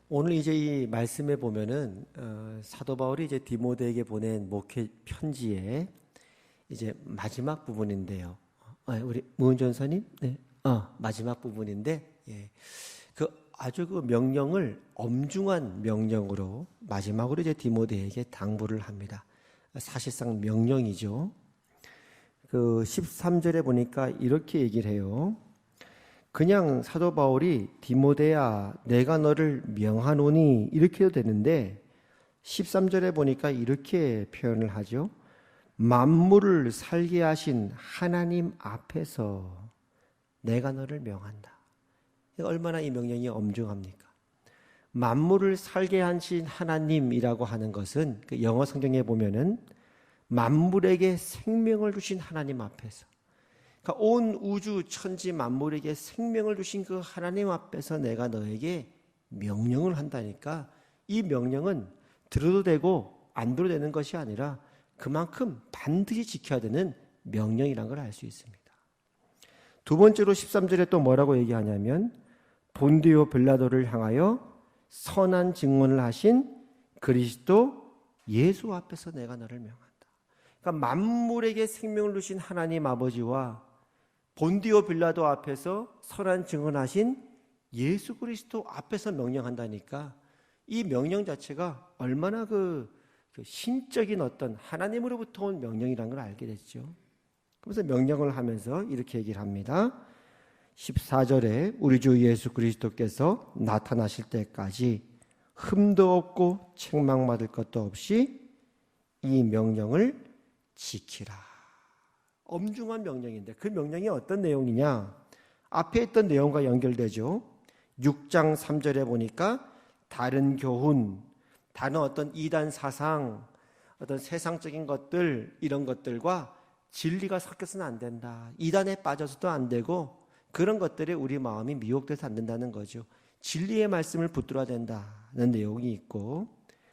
오늘 이제 이 말씀에 보면은 사도 바울이 이제 디모데에게 보낸 목회 편지의 이제 마지막 부분인데요. 우리 무은 전사님, 네, 마지막 부분인데, 예, 그 아주 그 명령을 엄중한 명령으로 마지막으로 이제 디모데에게 당부를 합니다. 사실상 명령이죠. 그 13절에 보니까 이렇게 얘기를 해요. 그냥 사도 바울이 디모데야 내가 너를 명하노니 이렇게 해도 되는데 13절에 보니까 이렇게 표현을 하죠. 만물을 살게 하신 하나님 앞에서 내가 너를 명한다. 얼마나 이 명령이 엄중합니까? 만물을 살게 하신 하나님이라고 하는 것은 그 영어 성경에 보면은 만물에게 생명을 주신 하나님 앞에서, 그러니까 온 우주 천지 만물에게 생명을 주신 그 하나님 앞에서 내가 너에게 명령을 한다니까, 이 명령은 들어도 되고 안 들어도 되는 것이 아니라 그만큼 반드시 지켜야 되는 명령이라는 걸 알 수 있습니다. 두 번째로 13절에 또 뭐라고 얘기하냐면 본디오 빌라도를 향하여 선한 증언을 하신 그리스도 예수 앞에서 내가 너를 명한다. 그러니까 만물에게 생명을 주신 하나님 아버지와 본디오 빌라도 앞에서 선한 증언하신 예수 그리스도 앞에서 명령한다니까, 이 명령 자체가 얼마나 그 신적인 어떤 하나님으로부터 온 명령이라는 걸 알게 됐죠. 그래서 명령을 하면서 이렇게 얘기를 합니다. 14절에 우리 주 예수 그리스도께서 나타나실 때까지 흠도 없고 책망받을 것도 없이 이 명령을 지키라. 엄중한 명령인데 그 명령이 어떤 내용이냐? 앞에 있던 내용과 연결되죠. 6장 3절에 보니까 다른 교훈, 다른 어떤 이단 사상, 어떤 세상적인 것들, 이런 것들과 진리가 섞여서는 안 된다. 이단에 빠져서도 안 되고 그런 것들에 우리 마음이 미혹돼서 안 된다는 거죠. 진리의 말씀을 붙들어야 된다는 내용이 있고,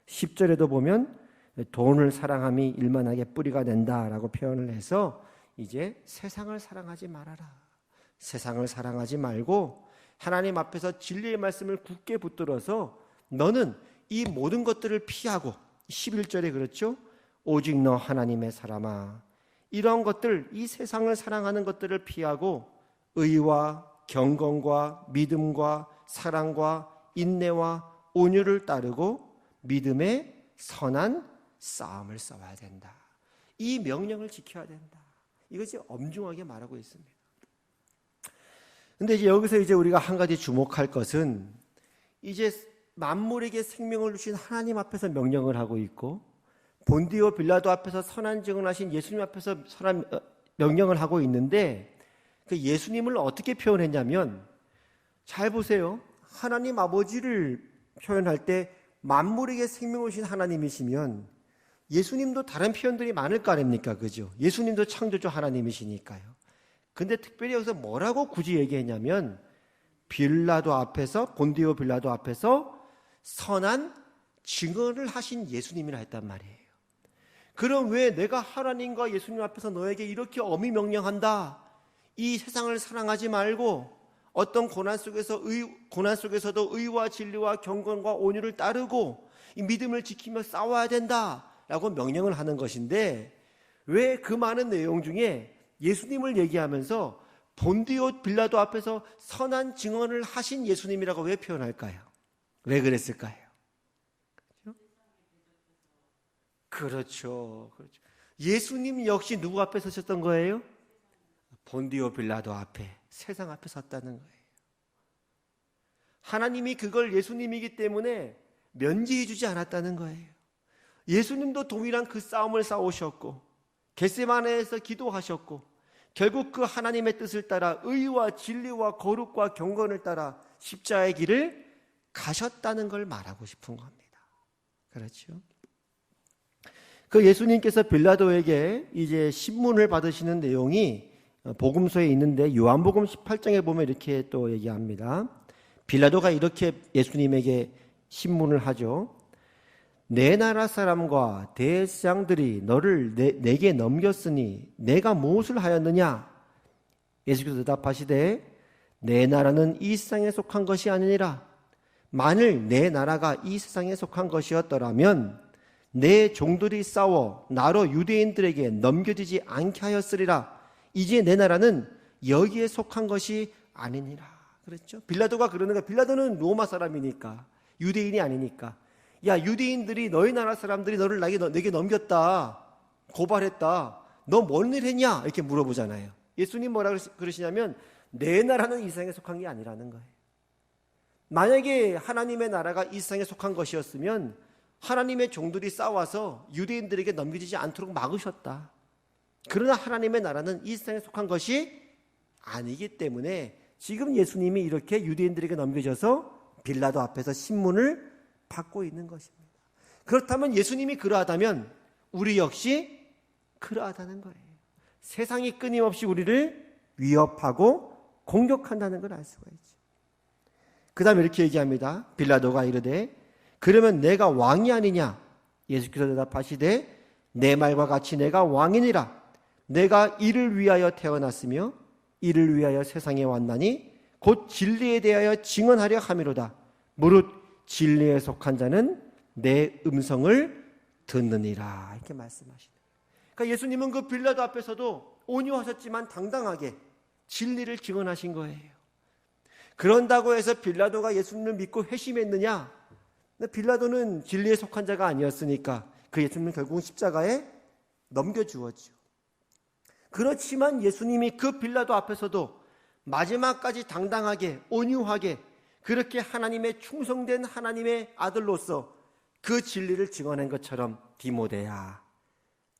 10절에도 보면 돈을 사랑함이 일만하게 뿌리가 된다라고 표현을 해서 이제 세상을 사랑하지 말아라. 세상을 사랑하지 말고 하나님 앞에서 진리의 말씀을 굳게 붙들어서 너는 이 모든 것들을 피하고, 11절에 그렇죠? 오직 너 하나님의 사람아, 이러한 것들, 이 세상을 사랑하는 것들을 피하고 의와 경건과 믿음과 사랑과 인내와 온유를 따르고 믿음의 선한 싸움을 싸워야 된다. 이 명령을 지켜야 된다. 이것이 엄중하게 말하고 있습니다. 근데 이제 여기서 이제 우리가 한 가지 주목할 것은, 이제 만물에게 생명을 주신 하나님 앞에서 명령을 하고 있고 본디오 빌라도 앞에서 선한 증언하신 예수님 앞에서 명령을 하고 있는데, 그 예수님을 어떻게 표현했냐면, 잘 보세요. 하나님 아버지를 표현할 때 만물에게 생명을 주신 하나님이시면 예수님도 다른 표현들이 많을 거 아닙니까? 그죠? 예수님도 창조주 하나님이시니까요. 근데 특별히 여기서 뭐라고 굳이 얘기했냐면, 빌라도 앞에서, 본디오 빌라도 앞에서 선한 증언을 하신 예수님이라 했단 말이에요. 그럼 왜 내가 하나님과 예수님 앞에서 너에게 이렇게 엄히 명령한다, 이 세상을 사랑하지 말고 어떤 고난 속에서도 의와 진리와 경건과 온유를 따르고 이 믿음을 지키며 싸워야 된다라고 명령을 하는 것인데, 왜 그 많은 내용 중에 예수님을 얘기하면서 본디오 빌라도 앞에서 선한 증언을 하신 예수님이라고 왜 표현할까요? 왜 그랬을까요? 그렇죠. 예수님 역시 누구 앞에 서셨던 거예요? 본디오 빌라도 앞에, 세상 앞에 섰다는 거예요. 하나님이 그걸 예수님이기 때문에 면제해 주지 않았다는 거예요. 예수님도 동일한 그 싸움을 싸우셨고 겟세마네에서 기도하셨고 결국 그 하나님의 뜻을 따라 의와 진리와 거룩과 경건을 따라 십자가의 길을 가셨다는 걸 말하고 싶은 겁니다. 그렇죠? 그 예수님께서 빌라도에게 이제 신문을 받으시는 내용이 복음서에 있는데, 요한복음 18장에 보면 이렇게 또 얘기합니다. 빌라도가 이렇게 예수님에게 신문을 하죠. 내 나라 사람과 대제사장들이 너를 내게 넘겼으니 내가 무엇을 하였느냐? 예수께서 대답하시되 내 나라는 이 세상에 속한 것이 아니니라. 만일 내 나라가 이 세상에 속한 것이었더라면 내 종들이 싸워 나로 유대인들에게 넘겨지지 않게 하였으리라. 이제 내 나라는 여기에 속한 것이 아니니라. 그랬죠. 빌라도가 그러는 거야. 빌라도는 로마 사람이니까, 유대인이 아니니까. 야, 유대인들이 너희 나라 사람들이 너를 내게 넘겼다, 고발했다, 너 뭔 일 했냐? 이렇게 물어보잖아요. 예수님 뭐라 그러시냐면 내 나라는 이 세상에 속한 게 아니라는 거예요. 만약에 하나님의 나라가 이 세상에 속한 것이었으면 하나님의 종들이 싸워서 유대인들에게 넘겨지지 않도록 막으셨다. 그러나 하나님의 나라는 이 세상에 속한 것이 아니기 때문에 지금 예수님이 이렇게 유대인들에게 넘겨져서 빌라도 앞에서 신문을 받고 있는 것입니다. 그렇다면 예수님이 그러하다면 우리 역시 그러하다는 거예요. 세상이 끊임없이 우리를 위협하고 공격한다는 걸 알 수가 있죠. 그 다음에 이렇게 얘기합니다. 빌라도가 이르되 그러면 내가 왕이 아니냐? 예수께서 대답하시되 내 말과 같이 내가 왕이니라. 내가 이를 위하여 태어났으며 이를 위하여 세상에 왔나니 곧 진리에 대하여 증언하려 함이로다. 무릇 진리에 속한 자는 내 음성을 듣느니라. 이렇게 말씀하시네요. 그러니까 예수님은 그 빌라도 앞에서도 온유하셨지만 당당하게 진리를 증언하신 거예요. 그런다고 해서 빌라도가 예수님을 믿고 회심했느냐? 빌라도는 진리에 속한 자가 아니었으니까 그 예수님은 결국은 십자가에 넘겨주었죠. 그렇지만 예수님이 그 빌라도 앞에서도 마지막까지 당당하게 온유하게 그렇게 하나님의 충성된 하나님의 아들로서 그 진리를 증언한 것처럼 디모데야,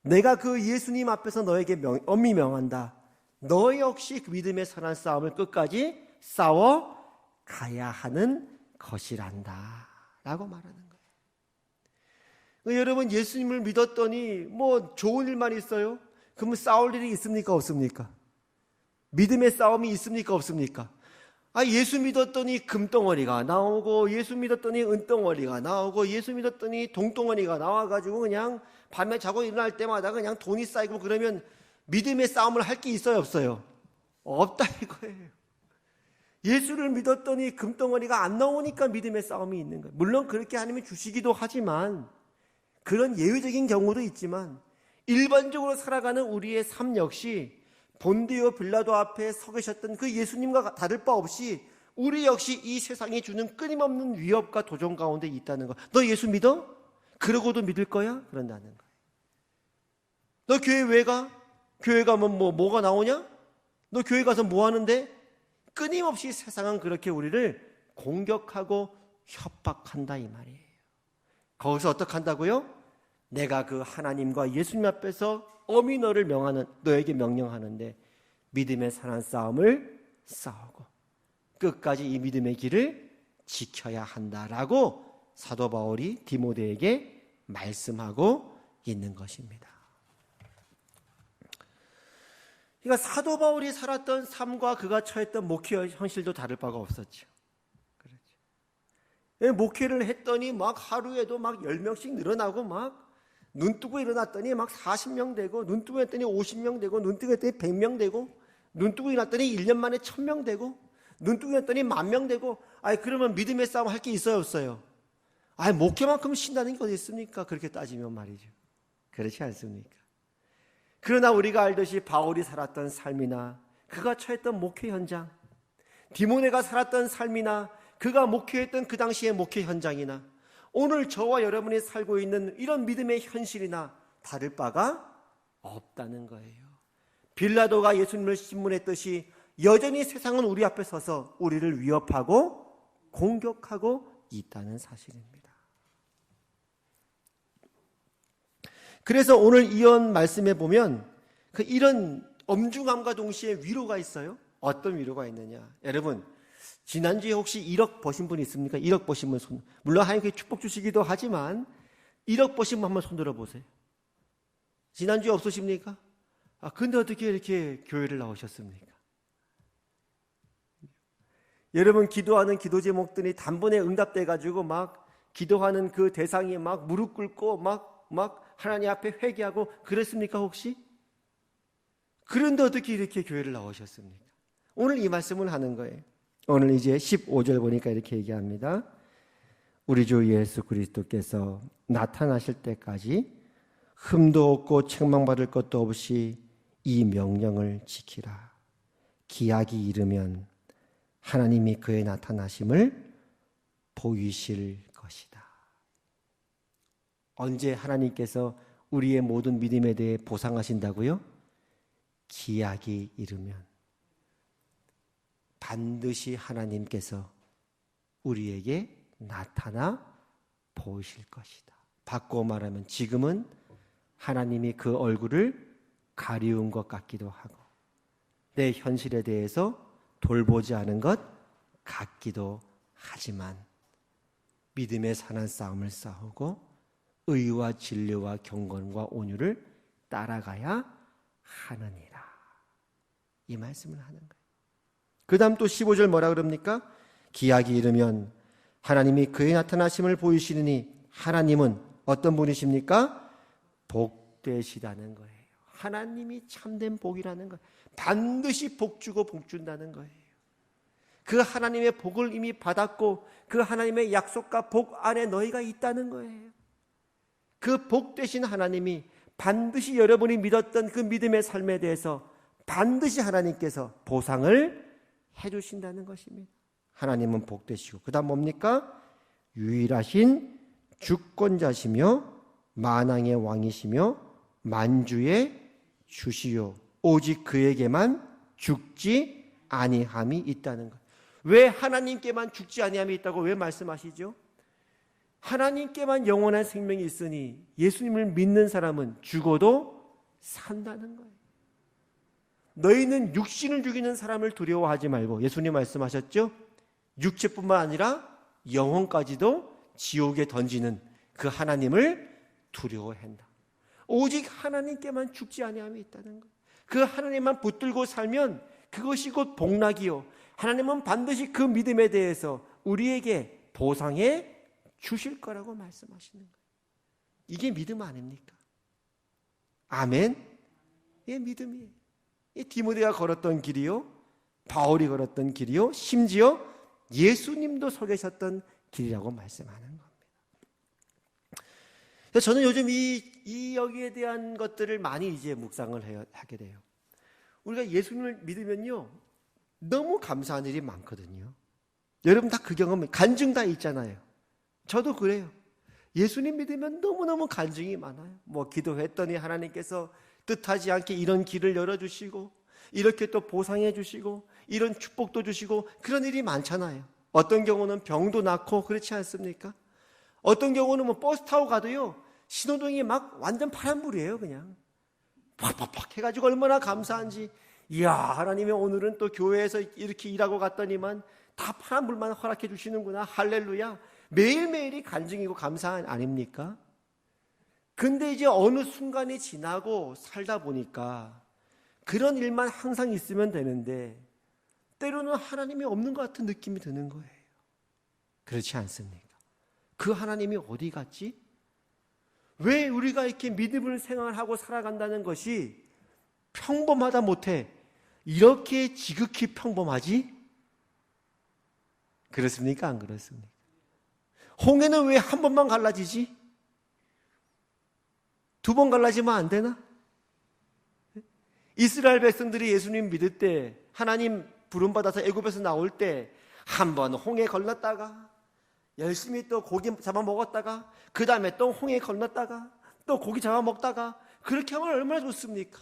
내가 그 예수님 앞에서 너에게 엄히 명한다. 너 역시 그 믿음의 선한 싸움을 끝까지 싸워 가야 하는 것이란다 라고 말하는 거예요. 여러분, 예수님을 믿었더니 뭐 좋은 일만 있어요? 그러면 싸울 일이 있습니까? 없습니까? 믿음의 싸움이 있습니까? 없습니까? 예수 믿었더니 금덩어리가 나오고, 예수 믿었더니 은덩어리가 나오고, 예수 믿었더니 동덩어리가 나와가지고 그냥 밤에 자고 일어날 때마다 그냥 돈이 쌓이고 그러면 믿음의 싸움을 할 게 있어요? 없어요? 없다 이거예요. 예수를 믿었더니 금덩어리가 안 나오니까 믿음의 싸움이 있는 거예요. 물론 그렇게 하나님이 주시기도 하지만, 그런 예외적인 경우도 있지만 일반적으로 살아가는 우리의 삶 역시 본디오 빌라도 앞에 서 계셨던 그 예수님과 다를 바 없이 우리 역시 이 세상이 주는 끊임없는 위협과 도전 가운데 있다는 거. 너 예수 믿어? 그러고도 믿을 거야? 그런다는 거예요. 너 교회 왜 가? 교회 가면 뭐가 나오냐? 너 교회 가서 뭐 하는데? 끊임없이 세상은 그렇게 우리를 공격하고 협박한다 이 말이에요. 거기서 어떻게 한다고요? 내가 그 하나님과 예수님 앞에서 엄히 너에게 명령하는데 믿음의 선한 싸움을 싸우고 끝까지 이 믿음의 길을 지켜야 한다라고 사도 바울이 디모데에게 말씀하고 있는 것입니다. 그러니까 사도 바울이 살았던 삶과 그가 처했던 목회 현실도 다를 바가 없었죠. 그렇죠. 목회를 했더니 막 하루에도 막 10명씩 늘어나고 막 눈 뜨고 일어났더니 막 40명 되고, 눈 뜨고 일어났더니 50명 되고, 눈 뜨고 일어났더니 100명 되고, 눈 뜨고 일어났더니 1년 만에 1000명 되고, 눈 뜨고 일어났더니 10,000명 되고. 그러면 믿음의 싸움 할 게 있어요 없어요? 목회만큼 신나는 게 어디 있습니까? 그렇게 따지면 말이죠. 그렇지 않습니까? 그러나 우리가 알듯이 바울이 살았던 삶이나 그가 처했던 목회 현장, 디모데가 살았던 삶이나 그가 목회했던 그 당시의 목회 현장이나 오늘 저와 여러분이 살고 있는 이런 믿음의 현실이나 다를 바가 없다는 거예요. 빌라도가 예수님을 신문했듯이 여전히 세상은 우리 앞에 서서 우리를 위협하고 공격하고 있다는 사실입니다. 그래서 오늘 이언 말씀에 보면 이런 엄중함과 동시에 위로가 있어요. 어떤 위로가 있느냐? 여러분, 지난주에 혹시 1억 버신 분 있습니까? 1억 버신 분 손. 물론 하나님께 축복 주시기도 하지만 1억 버신 분 한번 손들어 보세요. 지난주에 없으십니까? 근데 어떻게 이렇게 교회를 나오셨습니까? 여러분, 기도하는 기도 제목들이 단번에 응답돼 가지고 막 기도하는 그 대상이 막 무릎 꿇고 막 하나님 앞에 회개하고 그랬습니까 혹시? 그런데 어떻게 이렇게 교회를 나오셨습니까? 오늘 이 말씀을 하는 거예요. 오늘 이제 15절 보니까 이렇게 얘기합니다. 우리 주 예수 그리스도께서 나타나실 때까지 흠도 없고 책망받을 것도 없이 이 명령을 지키라. 기약이 이르면 하나님이 그의 나타나심을 보이실 것이다. 언제 하나님께서 우리의 모든 믿음에 대해 보상하신다고요? 기약이 이르면 반드시 하나님께서 우리에게 나타나 보이실 것이다. 바꿔 말하면 지금은 하나님이 그 얼굴을 가리운 것 같기도 하고 내 현실에 대해서 돌보지 않은 것 같기도 하지만 믿음의 선한 싸움을 싸우고 의와 진리와 경건과 온유를 따라가야 하느니라. 이 말씀을 하는 거예요. 그 다음 또 15절 뭐라 그럽니까? 기약이 이르면 하나님이 그의 나타나심을 보이시느니 하나님은 어떤 분이십니까? 복되시다는 거예요. 하나님이 참된 복이라는 거예요. 반드시 복 주고 복 준다는 거예요. 그 하나님의 복을 이미 받았고 그 하나님의 약속과 복 안에 너희가 있다는 거예요. 그 복 되신 하나님이 반드시 여러분이 믿었던 그 믿음의 삶에 대해서 반드시 하나님께서 보상을 해주신다는 것입니다. 하나님은 복되시고 그 다음 뭡니까? 유일하신 주권자시며 만왕의 왕이시며 만주의 주시요 오직 그에게만 죽지 아니함이 있다는 것. 왜 하나님께만 죽지 아니함이 있다고 왜 말씀하시죠? 하나님께만 영원한 생명이 있으니 예수님을 믿는 사람은 죽어도 산다는 거예요. 너희는 육신을 죽이는 사람을 두려워하지 말고 예수님 말씀하셨죠? 육체뿐만 아니라 영혼까지도 지옥에 던지는 그 하나님을 두려워한다. 오직 하나님께만 죽지 아니함이 있다는 것. 그 하나님만 붙들고 살면 그것이 곧 복락이요. 하나님은 반드시 그 믿음에 대해서 우리에게 보상해 주실 거라고 말씀하시는 거예요. 이게 믿음 아닙니까? 아멘? 이게 믿음이에요. 이 디모데가 걸었던 길이요, 바울이 걸었던 길이요, 심지어 예수님도 서 계셨던 길이라고 말씀하는 겁니다. 저는 요즘 이 여기에 대한 것들을 많이 이제 묵상을 하게 돼요. 우리가 예수님을 믿으면요, 너무 감사한 일이 많거든요. 여러분 다 그 경험, 간증 다 있잖아요. 저도 그래요. 예수님 믿으면 너무너무 간증이 많아요. 뭐 기도했더니 하나님께서 뜻하지 않게 이런 길을 열어주시고 이렇게 또 보상해 주시고 이런 축복도 주시고 그런 일이 많잖아요. 어떤 경우는 병도 낫고 그렇지 않습니까? 어떤 경우는 뭐 버스 타고 가도요 신호등이 막 완전 파란불이에요. 그냥 팍팍팍 해가지고 얼마나 감사한지. 이야, 하나님이 오늘은 또 교회에서 이렇게 일하고 갔더니만 다 파란불만 허락해 주시는구나. 할렐루야. 매일매일이 간증이고 감사 아닙니까? 근데 이제 어느 순간이 지나고 살다 보니까 그런 일만 항상 있으면 되는데 때로는 하나님이 없는 것 같은 느낌이 드는 거예요. 그렇지 않습니까? 그 하나님이 어디 갔지? 왜 우리가 이렇게 믿음을 생활하고 살아간다는 것이 평범하다 못해 이렇게 지극히 평범하지? 그렇습니까? 안 그렇습니까? 홍해는 왜 한 번만 갈라지지? 두 번 갈라지면 안 되나? 이스라엘 백성들이 예수님 믿을 때 하나님 부름받아서 애굽에서 나올 때 한 번 홍해 건넜다가 열심히 또 고기 잡아먹었다가 그 다음에 또 홍해 건넜다가 또 고기 잡아먹다가 그렇게 하면 얼마나 좋습니까?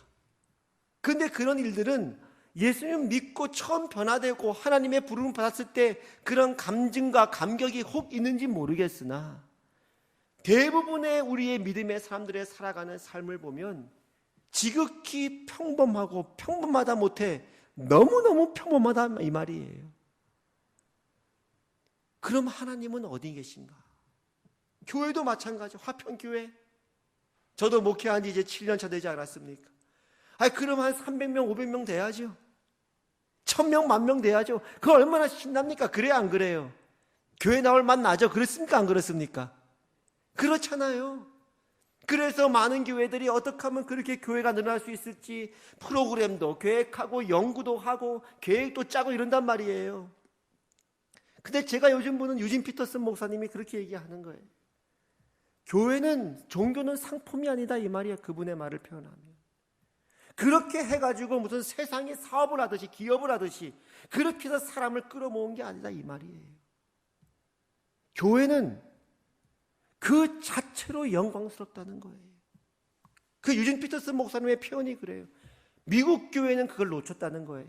근데 그런 일들은 예수님 믿고 처음 변화되고 하나님의 부름을 받았을 때 그런 감증과 감격이 혹 있는지 모르겠으나 대부분의 우리의 믿음의 사람들의 살아가는 삶을 보면 지극히 평범하고 평범하다 못해 너무너무 평범하다 이 말이에요. 그럼 하나님은 어디 계신가? 교회도 마찬가지. 화평교회 저도 목회한 지 이제 7년 차 되지 않았습니까? 그럼 한 300명 500명 돼야죠. 1000명 10,000명 돼야죠. 그거 얼마나 신납니까? 그래야 안 그래요? 교회 나올 맛 나죠? 그렇습니까? 안 그렇습니까? 그렇잖아요. 그래서 많은 교회들이 어떻게 하면 그렇게 교회가 늘어날 수 있을지 프로그램도 계획하고 연구도 하고 계획도 짜고 이런단 말이에요. 근데 제가 요즘 보는 유진 피터슨 목사님이 그렇게 얘기하는 거예요. 교회는, 종교는 상품이 아니다 이 말이에요. 그분의 말을 표현하면. 그렇게 해가지고 무슨 세상에 사업을 하듯이, 기업을 하듯이 그렇게 해서 사람을 끌어모은 게 아니다 이 말이에요. 교회는 그 자체로 영광스럽다는 거예요. 그 유진 피터슨 목사님의 표현이 그래요. 미국 교회는 그걸 놓쳤다는 거예요.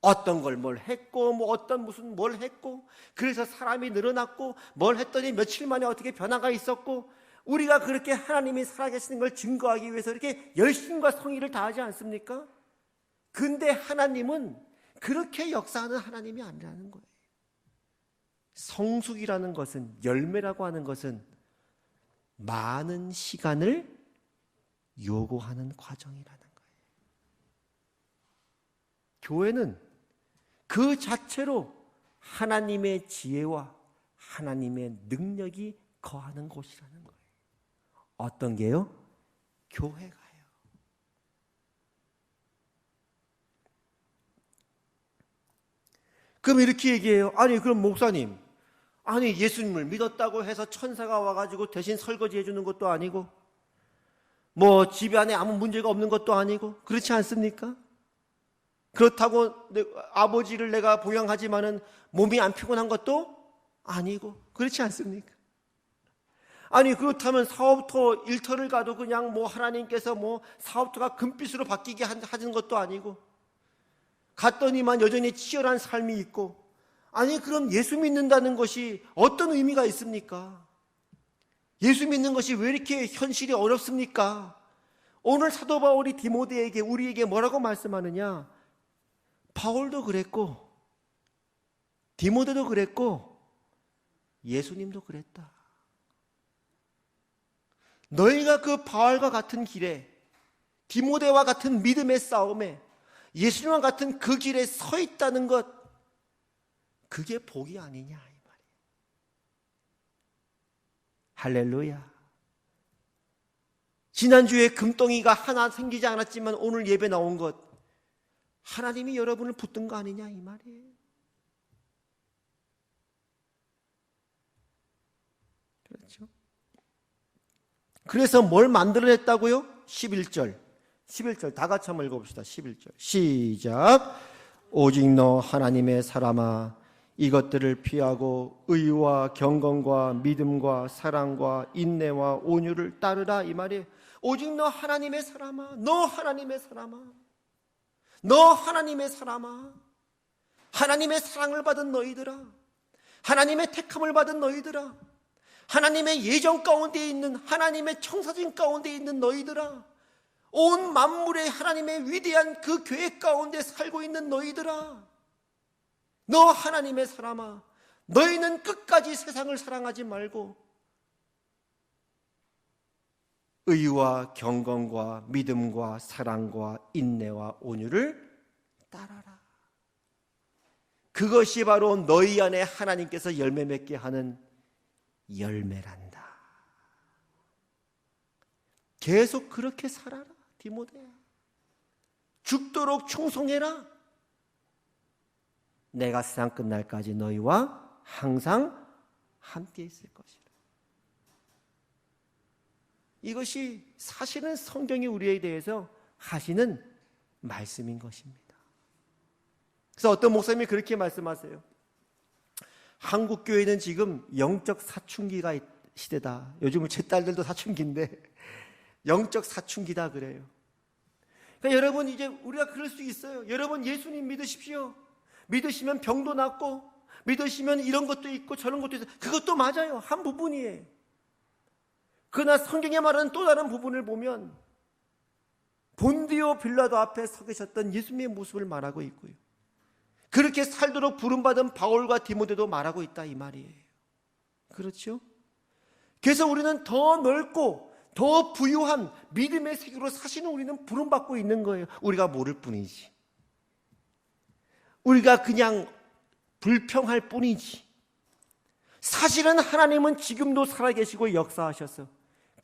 어떤 걸 뭘 했고, 무슨 뭘 했고, 그래서 사람이 늘어났고, 뭘 했더니 며칠 만에 어떻게 변화가 있었고, 우리가 그렇게 하나님이 살아계시는 걸 증거하기 위해서 이렇게 열심과 성의를 다하지 않습니까? 근데 하나님은 그렇게 역사하는 하나님이 아니라는 거예요. 성숙이라는 것은, 열매라고 하는 것은 많은 시간을 요구하는 과정이라는 거예요. 교회는 그 자체로 하나님의 지혜와 하나님의 능력이 거하는 곳이라는 거예요. 어떤 게요? 교회가요. 그럼 이렇게 얘기해요. 아니 그럼 목사님, 아니 예수님을 믿었다고 해서 천사가 와가지고 대신 설거지 해주는 것도 아니고 뭐 집안에 아무 문제가 없는 것도 아니고 그렇지 않습니까? 그렇다고 아버지를 내가 부양하지만은 몸이 안 피곤한 것도 아니고 그렇지 않습니까? 아니 그렇다면 사업터 일터를 가도 그냥 뭐 하나님께서 뭐 사업터가 금빛으로 바뀌게 하는 것도 아니고 갔더니만 여전히 치열한 삶이 있고 아니 그럼 예수 믿는다는 것이 어떤 의미가 있습니까? 예수 믿는 것이 왜 이렇게 현실이 어렵습니까? 오늘 사도 바울이 디모데에게 우리에게 뭐라고 말씀하느냐? 바울도 그랬고 디모데도 그랬고 예수님도 그랬다. 너희가 그 바울과 같은 길에 디모데와 같은 믿음의 싸움에 예수님과 같은 그 길에 서 있다는 것 그게 복이 아니냐 이 말이에요. 할렐루야. 지난주에 금덩이가 하나 생기지 않았지만 오늘 예배 나온 것 하나님이 여러분을 붙든 거 아니냐 이 말이에요. 그렇죠? 그래서 뭘 만들어냈다고요? 11절 다 같이 한번 읽어봅시다. 11절 시작. 오직 너 하나님의 사람아 이것들을 피하고 의와 경건과 믿음과 사랑과 인내와 온유를 따르라 이 말이에요. 오직 너 하나님의 사람아, 너 하나님의 사람아, 너 하나님의 사람아, 하나님의 사랑을 받은 너희들아, 하나님의 택함을 받은 너희들아, 하나님의 예정 가운데 있는 하나님의 청사진 가운데 있는 너희들아, 온 만물의 하나님의 위대한 그 계획 가운데 살고 있는 너희들아, 너 하나님의 사람아, 너희는 끝까지 세상을 사랑하지 말고 의와 경건과 믿음과 사랑과 인내와 온유를 따라라. 그것이 바로 너희 안에 하나님께서 열매 맺게 하는 열매란다. 계속 그렇게 살아라 디모데야. 죽도록 충성해라. 내가 세상 끝날까지 너희와 항상 함께 있을 것이라. 이것이 사실은 성경이 우리에 대해서 하시는 말씀인 것입니다. 그래서 어떤 목사님이 그렇게 말씀하세요. 한국 교회는 지금 영적 사춘기가 시대다. 요즘은 제 딸들도 사춘기인데 영적 사춘기다 그래요. 그러니까 여러분 이제 우리가 그럴 수 있어요. 여러분 예수님 믿으십시오. 믿으시면 병도 낫고 믿으시면 이런 것도 있고 저런 것도 있어요. 그것도 맞아요. 한 부분이에요. 그러나 성경에 말하는 또 다른 부분을 보면 본디오 빌라도 앞에 서 계셨던 예수님의 모습을 말하고 있고요. 그렇게 살도록 부름받은 바울과 디모데도 말하고 있다 이 말이에요. 그렇죠? 그래서 우리는 더 넓고 더 부유한 믿음의 세계로 사시는 우리는 부름받고 있는 거예요. 우리가 모를 뿐이지. 우리가 그냥 불평할 뿐이지. 사실은 하나님은 지금도 살아계시고 역사하셔서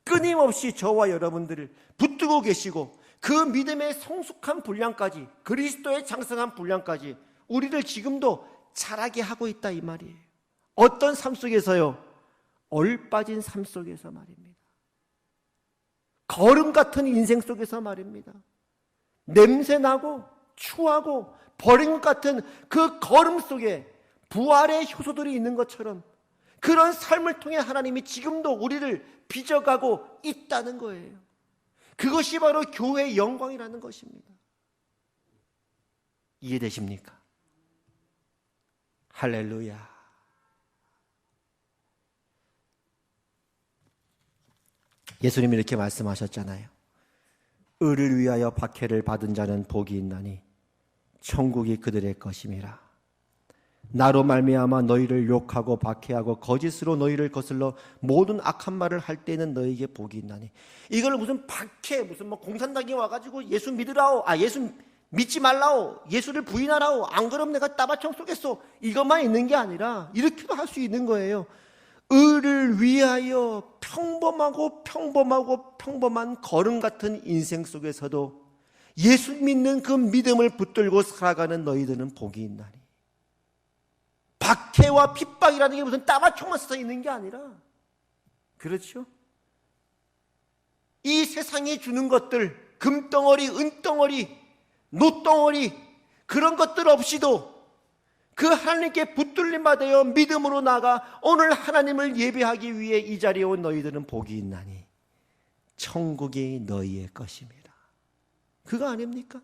끊임없이 저와 여러분들을 붙들고 계시고 그 믿음의 성숙한 분량까지 그리스도의 장성한 분량까지 우리를 지금도 자라게 하고 있다 이 말이에요. 어떤 삶 속에서요? 얼빠진 삶 속에서 말입니다. 거름 같은 인생 속에서 말입니다. 냄새나고 추하고 버린 것 같은 그 거름 속에 부활의 효소들이 있는 것처럼 그런 삶을 통해 하나님이 지금도 우리를 빚어가고 있다는 거예요. 그것이 바로 교회의 영광이라는 것입니다. 이해되십니까? 할렐루야. 예수님이 이렇게 말씀하셨잖아요. 의를 위하여 박해를 받은 자는 복이 있나니 천국이 그들의 것임이라. 나로 말미암아 너희를 욕하고 박해하고 거짓으로 너희를 거슬러 모든 악한 말을 할 때는 너희에게 복이 있나니. 이걸 무슨 박해, 무슨 뭐 공산당이 와가지고 예수 믿으라오, 예수 믿지 말라오, 예수를 부인하라오, 안 그러면 내가 따바총 쏘겠소, 이것만 있는 게 아니라 이렇게도 할 수 있는 거예요. 의를 위하여 평범한 거름 같은 인생 속에서도 예수 믿는 그 믿음을 붙들고 살아가는 너희들은 복이 있나니. 박해와 핍박이라는 게 무슨 따마총만 써 있는 게 아니라, 그렇죠? 이 세상이 주는 것들, 금덩어리, 은덩어리, 노덩어리, 그런 것들 없이도 그 하나님께 붙들림 받아요 믿음으로 나가 오늘 하나님을 예배하기 위해 이 자리에 온 너희들은 복이 있나니 천국이 너희의 것입니다. 그거 아닙니까?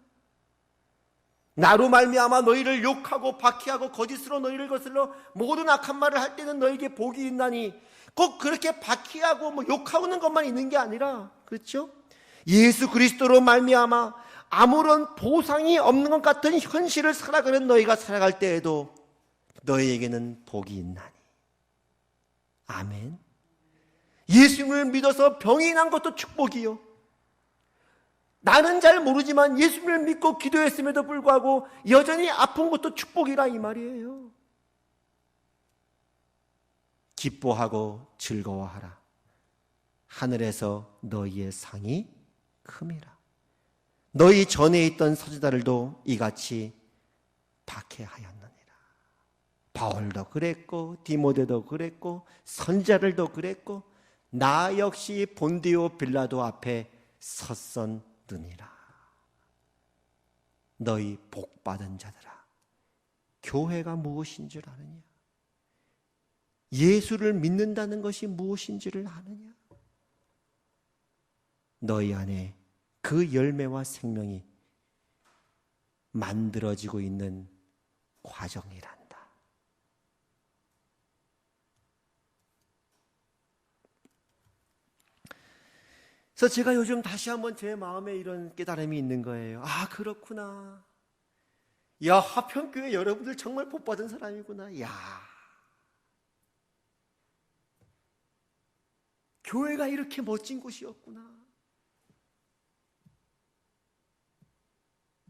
나로 말미암아 너희를 욕하고 박해하고 거짓으로 너희를 거슬러 모든 악한 말을 할 때는 너희에게 복이 있나니. 꼭 그렇게 박해하고 욕하는 것만 있는 게 아니라, 그렇죠? 예수 그리스도로 말미암아 아무런 보상이 없는 것 같은 현실을 살아가는 너희가 살아갈 때에도 너희에게는 복이 있나니. 아멘. 예수님을 믿어서 병이 난 것도 축복이요. 나는 잘 모르지만 예수님을 믿고 기도했음에도 불구하고 여전히 아픈 것도 축복이라 이 말이에요. 기뻐하고 즐거워하라. 하늘에서 너희의 상이 큼이라. 너희 전에 있던 선지자들도 이같이 박해하였느니라. 바울도 그랬고 디모데도 그랬고 선지자들도 그랬고 나 역시 본디오 빌라도 앞에 섰었느니라. 너희 복받은 자들아, 교회가 무엇인 줄 아느냐? 예수를 믿는다는 것이 무엇인지를 아느냐? 너희 안에 그 열매와 생명이 만들어지고 있는 과정이란다. 그래서 제가 요즘 다시 한번 제 마음에 이런 깨달음이 있는 거예요. 아, 그렇구나. 야, 화평교회 여러분들 정말 복받은 사람이구나. 야, 교회가 이렇게 멋진 곳이었구나.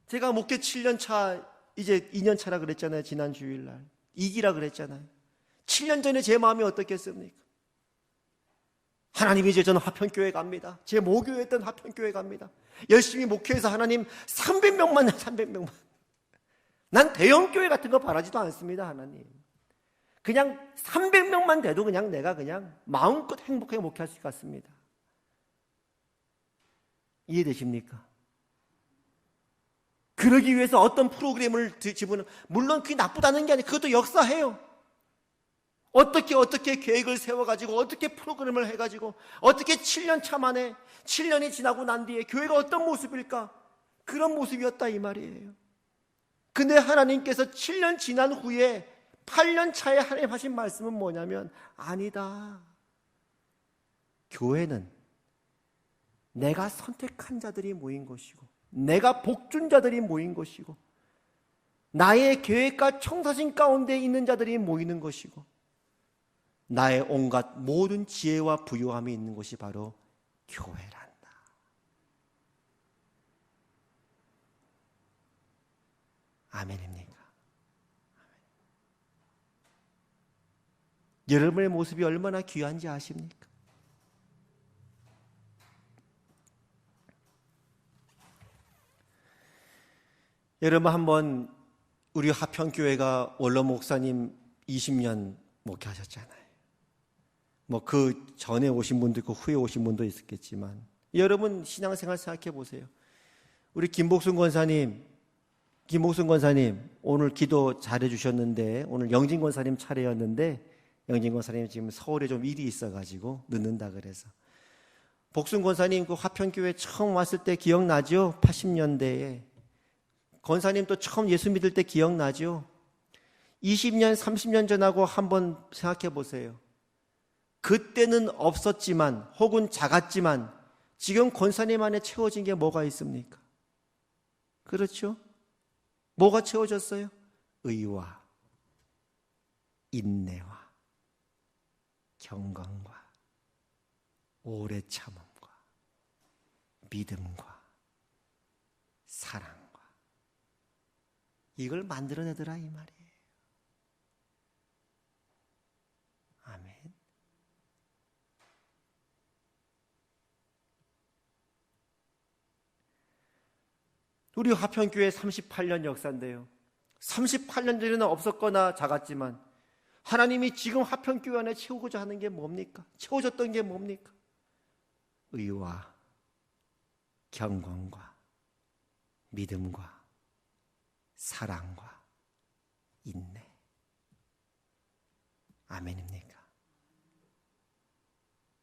제가 목회 7년 차, 이제 2년 차라 그랬잖아요. 지난 주일날 2기라 그랬잖아요. 7년 전에 제 마음이 어떻겠습니까? 하나님, 이제 저는 화평교회 갑니다. 제 모교였던 화평교회 갑니다. 열심히 목회해서 하나님 300명만 300명만. 난 대형교회 같은 거 바라지도 않습니다. 하나님, 그냥 300명만 돼도 그냥 내가 그냥 마음껏 행복하게 목회할 수 있을 것 같습니다. 이해되십니까? 그러기 위해서 어떤 프로그램을 집어넣는, 물론 그게 나쁘다는 게 아니에요. 그것도 역사해요. 어떻게 계획을 세워가지고 어떻게 프로그램을 해가지고 어떻게 7년 차 만에 7년이 지나고 난 뒤에 교회가 어떤 모습일까? 그런 모습이었다 이 말이에요. 근데 하나님께서 7년 지난 후에 8년 차에 하나님 하신 말씀은 뭐냐면, 아니다. 교회는 내가 선택한 자들이 모인 것이고 내가 복준 자들이 모인 것이고 나의 계획과 청사진 가운데 있는 자들이 모이는 것이고 나의 온갖 모든 지혜와 부요함이 있는 곳이 바로 교회란다. 아멘입니까? 여러분의 모습이 얼마나 귀한지 아십니까? 여러분 한번 우리 화평교회가 원로 목사님 20년 목회하셨잖아요. 뭐 그 전에 오신 분도 있고 후에 오신 분도 있었겠지만 여러분 신앙생활 생각해 보세요. 우리 김복순 권사님 오늘 기도 잘해 주셨는데 오늘 영진 권사님 차례였는데 영진 권사님 지금 서울에 좀 일이 있어가지고 늦는다 그래서 복순 권사님 그 화평교회 처음 왔을 때 기억나죠? 80년대에 권사님 또 처음 예수 믿을 때 기억나죠? 20년 30년 전하고 한번 생각해 보세요. 그때는 없었지만 혹은 작았지만 지금 권사님 안에 채워진 게 뭐가 있습니까? 그렇죠? 뭐가 채워졌어요? 의와 인내와 경건과 오래 참음과 믿음과 사랑과 이걸 만들어내더라 이 말이에요. 아멘. 우리 화평교회 38년 역사인데요. 38년 전에는 없었거나 작았지만 하나님이 지금 화평교회 안에 채우고자 하는 게 뭡니까? 채워졌던 게 뭡니까? 의와 경건과 믿음과 사랑과 인내. 아멘입니까?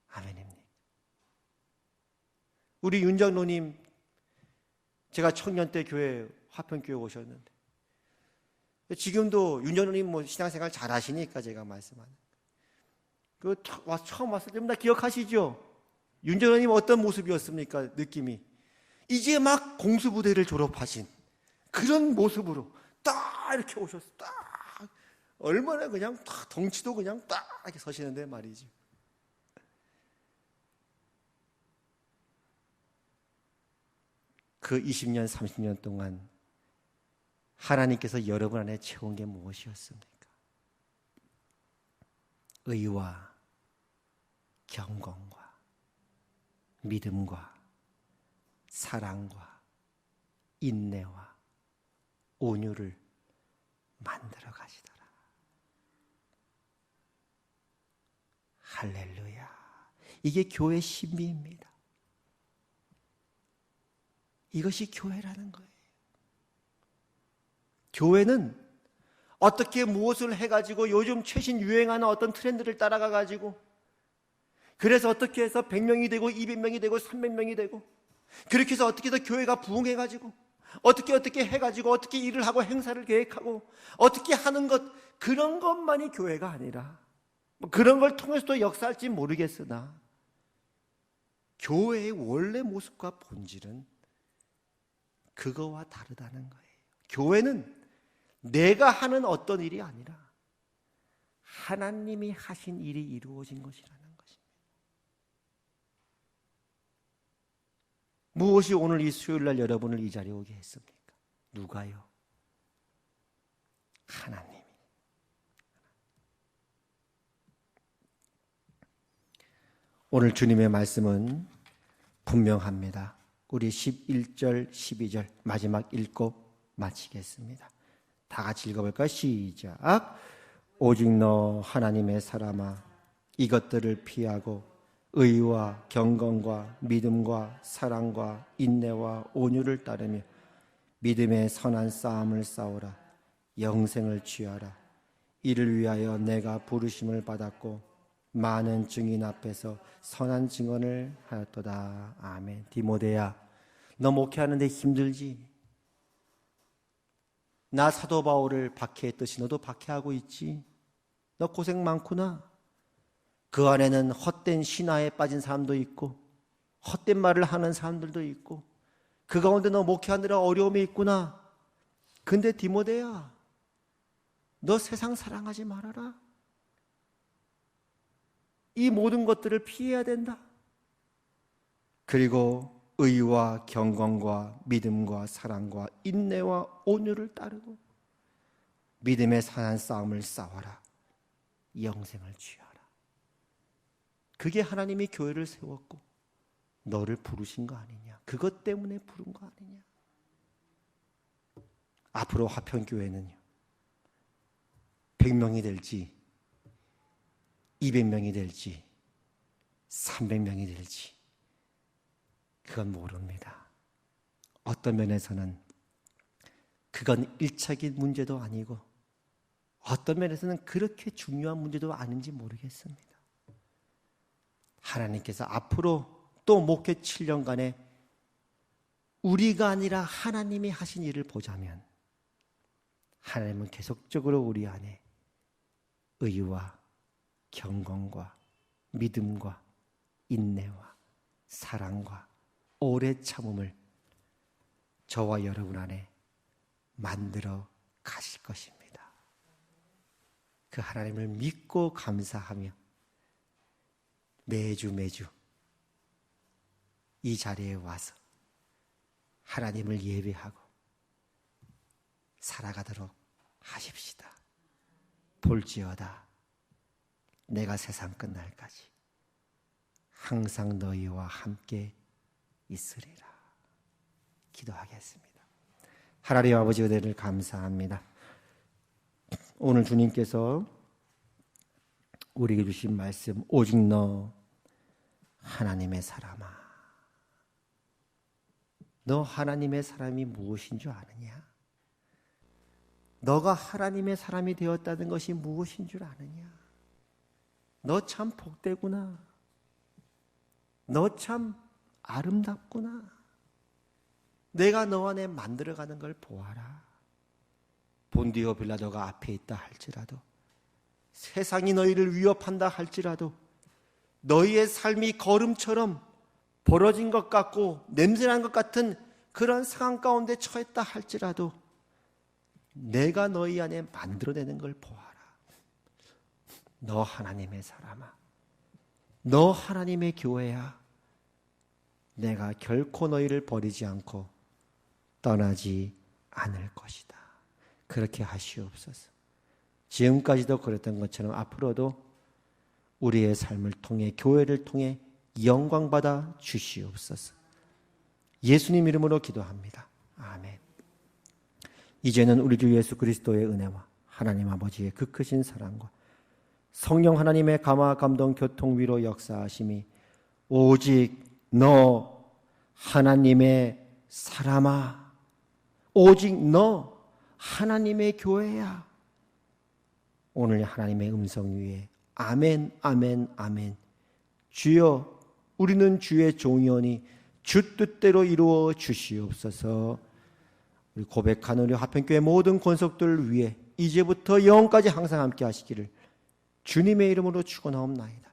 아멘입니까? 우리 윤장로님 제가 청년 때 교회 화평교회 오셨는데 지금도 윤장로님 뭐 신앙생활 잘 하시니까 제가 말씀하는 그 처음 왔을 때마다 기억하시죠? 윤장로님 어떤 모습이었습니까? 느낌이 이제 막 공수부대를 졸업하신 그런 모습으로 딱 이렇게 오셨어. 딱 얼마나 그냥 딱 덩치도 그냥 딱 이렇게 서시는데 말이죠. 그 20년 30년 동안 하나님께서 여러분 안에 채운 게 무엇이었습니까? 의와 경건과 믿음과 사랑과 인내와 온유를 만들어 가시더라. 할렐루야. 이게 교회 신비입니다. 이것이 교회라는 거예요. 교회는 어떻게 무엇을 해가지고 요즘 최신 유행하는 어떤 트렌드를 따라가가지고 그래서 어떻게 해서 100명이 되고 200명이 되고 300명이 되고 그렇게 해서 어떻게 해서 교회가 부흥해가지고 어떻게 해가지고 어떻게 일을 하고 행사를 계획하고 어떻게 하는 것 그런 것만이 교회가 아니라 그런 걸 통해서도 역사할지 모르겠으나 교회의 원래 모습과 본질은 그거와 다르다는 거예요. 교회는 내가 하는 어떤 일이 아니라 하나님이 하신 일이 이루어진 것이라는 것입니다. 무엇이 오늘 이 수요일 날 여러분을 이 자리에 오게 했습니까? 누가요? 하나님이. 오늘 주님의 말씀은 분명합니다. 우리 11절, 12절 마지막 읽고 마치겠습니다. 다 같이 읽어볼까요? 시작. 오직 너 하나님의 사람아 이것들을 피하고 의와 경건과 믿음과 사랑과 인내와 온유를 따르며 믿음의 선한 싸움을 싸우라. 영생을 취하라. 이를 위하여 내가 부르심을 받았고 많은 증인 앞에서 선한 증언을 하였도다. 아멘. 디모데야, 너 목회하는데 힘들지? 나 사도 바울을 박해했듯이 너도 박해하고 있지? 너 고생 많구나. 그 안에는 헛된 신화에 빠진 사람도 있고 헛된 말을 하는 사람들도 있고 그 가운데 너 목회하느라 어려움이 있구나. 근데 디모데야, 너 세상 사랑하지 말아라. 이 모든 것들을 피해야 된다. 그리고 의와 경건과 믿음과 사랑과 인내와 온유를 따르고 믿음의 선한 싸움을 싸워라. 영생을 취하라. 그게 하나님이 교회를 세웠고 너를 부르신 거 아니냐. 그것 때문에 부른 거 아니냐. 앞으로 화평교회는요 100명이 될지 200명이 될지 300명이 될지 그건 모릅니다. 어떤 면에서는 그건 일차적인 문제도 아니고 어떤 면에서는 그렇게 중요한 문제도 아닌지 모르겠습니다. 하나님께서 앞으로 또 목회 7년간에 우리가 아니라 하나님이 하신 일을 보자면 하나님은 계속적으로 우리 안에 의와 경건과 믿음과 인내와 사랑과 오래 참음을 저와 여러분 안에 만들어 가실 것입니다. 그 하나님을 믿고 감사하며 매주 이 자리에 와서 하나님을 예배하고 살아가도록 하십시다. 볼지어다 내가 세상 끝날까지 항상 너희와 함께 있으리라. 기도하겠습니다. 하나님 아버지 은혜를 감사합니다. 오늘 주님께서 우리에게 주신 말씀, 오직 너 하나님의 사람아, 너 하나님의 사람이 무엇인 줄 아느냐? 너가 하나님의 사람이 되었다는 것이 무엇인 줄 아느냐? 너 참 복되구나. 너 참 아름답구나. 내가 너 안에 만들어가는 걸 보아라. 본디오 빌라도가 앞에 있다 할지라도, 세상이 너희를 위협한다 할지라도, 너희의 삶이 거름처럼 벌어진 것 같고 냄새난 것 같은 그런 상황 가운데 처했다 할지라도 내가 너희 안에 만들어내는 걸 보아라. 너 하나님의 사람아, 너 하나님의 교회야. 내가 결코 너희를 버리지 않고 떠나지 않을 것이다. 그렇게 하시옵소서. 지금까지도 그랬던 것처럼 앞으로도 우리의 삶을 통해, 교회를 통해 영광받아 주시옵소서. 예수님 이름으로 기도합니다. 아멘. 이제는 우리 주 예수 그리스도의 은혜와 하나님 아버지의 그 크신 사랑과 성령 하나님의 감화 감동 교통 위로 역사하심이 오직 너 하나님의 사람아, 오직 너 하나님의 교회야. 오늘 하나님의 음성 위에 아멘 아멘 아멘. 주여 우리는 주의 종이오니 주 뜻대로 이루어 주시옵소서. 우리 고백하는 우리 화평교회 모든 권속들 위해 이제부터 영원까지 항상 함께 하시기를 주님의 이름으로 축원하옵나이다.